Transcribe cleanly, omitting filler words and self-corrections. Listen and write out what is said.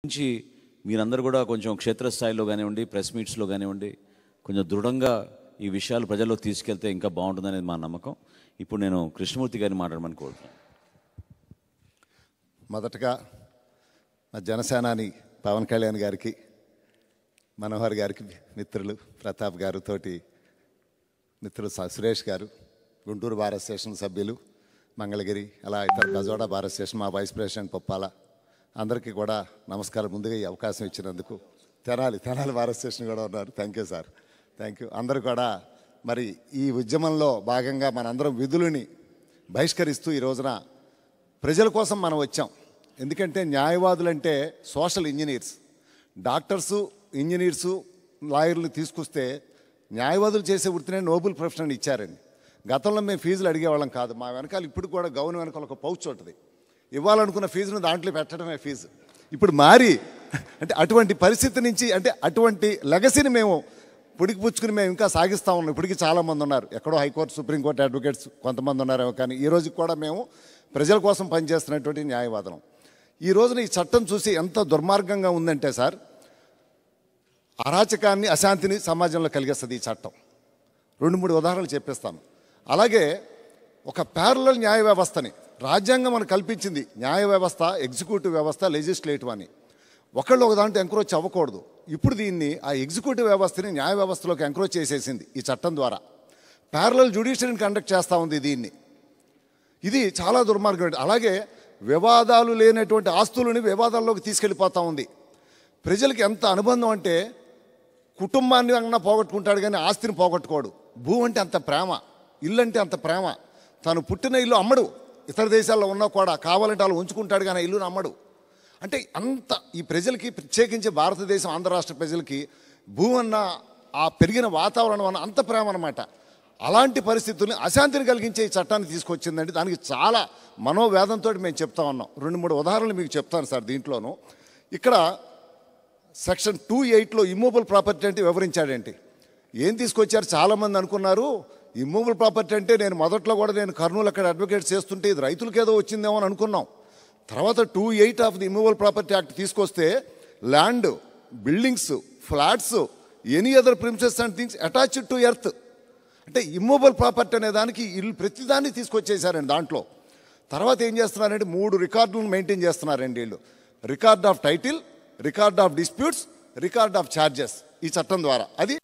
నుంచి మీరందరూ కూడా కొంచెం క్షేత్రస్థాయిలో కానివ్వండి, ప్రెస్ మీట్స్లో కానివ్వండి, కొంచెం దృఢంగా ఈ విషయాలు ప్రజల్లోకి తీసుకెళ్తే ఇంకా బాగుంటుందనేది మా నమ్మకం. ఇప్పుడు నేను కృష్ణమూర్తి గారిని మాట్లాడమని కోరుతున్నాను. మొదటగా మా జనసేనాని పవన్ కళ్యాణ్ గారికి, మనోహర్ గారికి, మిత్రులు ప్రతాప్ గారు, తోటి మిత్రులు సురేష్ గారు, గుంటూరు భారత స్టేషన్ సభ్యులు, మంగళగిరి, అలా ఇతర బజోడా భారత స్టేషన్ మా వైస్ ప్రెసిడెంట్ పొప్పాల, అందరికీ కూడా నమస్కారం. ముందుగా ఈ అవకాశం ఇచ్చినందుకు. తెనాలి భారత స్టేషన్ కూడా ఉన్నారు. Thank you sir, thank you. అందరూ కూడా మరి ఈ ఉద్యమంలో భాగంగా మనందరం విధులని బహిష్కరిస్తూ ఈ రోజున ప్రజల కోసం మనం వచ్చాం. ఎందుకంటే న్యాయవాదులంటే సోషల్ ఇంజనీర్స్, డాక్టర్సు, ఇంజనీర్సు, లాయర్లు తీసుకొస్తే న్యాయవాదులు చేసే వృత్తినే నోబెల్ ప్రొఫెషన్ ఇచ్చారండి. గతంలో మేము ఫీజులు అడిగేవాళ్ళం కాదు. మా వెనకాల ఇప్పుడు కూడా గౌన్ వెనకాల ఒక పౌచ్ ఉంటుంది. ఇవ్వాలనుకున్న ఫీజును దాంట్లో పెట్టడమే ఫీజు. ఇప్పుడు మారి అంటే అటువంటి పరిస్థితి నుంచి, అంటే అటువంటి లెగసీని మేము పుడికి పుచ్చుకుని మేము ఇంకా సాగిస్తూ ఉన్నాం. ఇప్పటికీ చాలామంది ఉన్నారు. ఎక్కడో హైకోర్టు, సుప్రీంకోర్టు అడ్వకేట్స్ కొంతమంది ఉన్నారేమో, కానీ ఈ రోజుకి కూడా మేము ప్రజల కోసం పనిచేస్తున్నటువంటి న్యాయవాదం. ఈ రోజున ఈ చట్టం చూసి ఎంత దుర్మార్గంగా ఉందంటే సార్, అరాచకాన్ని, అశాంతిని సమాజంలో కలిగిస్తుంది ఈ చట్టం. 2-3 ఉదాహరణలు చెప్పేస్తాను. అలాగే ఒక ప్యారలల్ న్యాయ వ్యవస్థని రాజ్యాంగం మనకు కల్పించింది. న్యాయ వ్యవస్థ, ఎగ్జిక్యూటివ్ వ్యవస్థ, లెజిస్లేటివ్ అని. ఒకళ్ళు ఒక దాంట్లో ఎంక్రోచ్ అవ్వకూడదు. ఇప్పుడు దీన్ని ఆ ఎగ్జిక్యూటివ్ వ్యవస్థని న్యాయ వ్యవస్థలోకి ఎంక్రోచ్ చేసేసింది ఈ చట్టం ద్వారా. ప్యారలల్ జ్యుడిషియరీని కండక్ట్ చేస్తూ ఉంది దీన్ని. ఇది చాలా దుర్మార్గం. అలాగే వివాదాలు లేనటువంటి ఆస్తులని వివాదాల్లోకి తీసుకెళ్ళిపోతూ ఉంది. ప్రజలకి ఎంత అనుబంధం అంటే, కుటుంబాన్ని అన్నా పోగొట్టుకుంటాడు కానీ ఆస్తిని పోగొట్టుకోడు. భూ అంటే అంత ప్రేమ, ఇల్లు అంటే అంత ప్రేమ. తను పుట్టిన ఇల్లు అమ్మడు. ఇతర దేశాల్లో ఉన్నా కూడా కావాలంటే వాళ్ళు ఉంచుకుంటాడు కానీ ఇల్లుని అమ్మడు. అంటే అంత ఈ ప్రజలకి, ప్రత్యేకించి భారతదేశం, ఆంధ్ర రాష్ట్ర ప్రజలకి భూ అన్న ఆ పెరిగిన వాతావరణం అన్న అంత ప్రేమ అన్నమాట. అలాంటి పరిస్థితుల్ని, అశాంతిని కలిగించే ఈ చట్టాన్ని తీసుకొచ్చిందండి. దానికి చాలా మనోవేదంతో మేము చెప్తా ఉన్నాం. 2-3 ఉదాహరణలు మీకు చెప్తాను సార్. దీంట్లోనూ ఇక్కడ సెక్షన్ 2(8)లో ఇమ్మూవబుల్ ప్రాపర్టీ అంటే వివరించాడేంటి, ఏం తీసుకొచ్చారు. చాలామంది అనుకున్నారు ఇమ్మూవబుల్ ప్రాపర్టీ అంటే, నేను మొదట్లో కూడా నేను కర్నూలు అక్కడ అడ్వకేట్ చేస్తుంటే ఇది రైతులకి ఏదో వచ్చిందేమో అని అనుకున్నాం. తర్వాత 2(8) of the immovable property act తీసుకొస్తే land, buildings, flats, any other premises and things attached to earth, అంటే ఇమ్మూవబుల్ ప్రాపర్టీ అనే దానికి ఇల్లు ప్రతిదాన్ని తీసుకొచ్చేసారండి దాంట్లో. తర్వాత ఏం చేస్తున్నారంటే 3 రికార్డులను మెయింటైన్ చేస్తున్నారండి వీళ్ళు. Record of title, record of disputes, record of charges ఈ చట్టం ద్వారా. అది